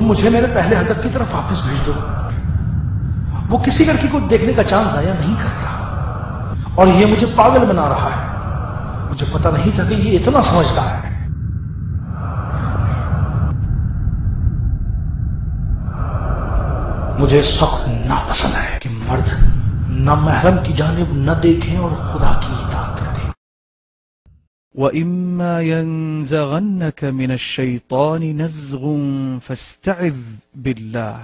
तुम मुझे मेरे पहले हदफ की तरफ वापस भेज दो। वो किसी लड़की को देखने का चांस जाया नहीं करता और ये मुझे पागल बना रहा है। मुझे पता नहीं था कि ये इतना समझदार है। मुझे इस वक्त नापसंद है कि मर्द न महरम की जानिब न देखें और खुदा की इताअत करें। وإما ينزغنك من الشيطان نزغ فاستعذ بالله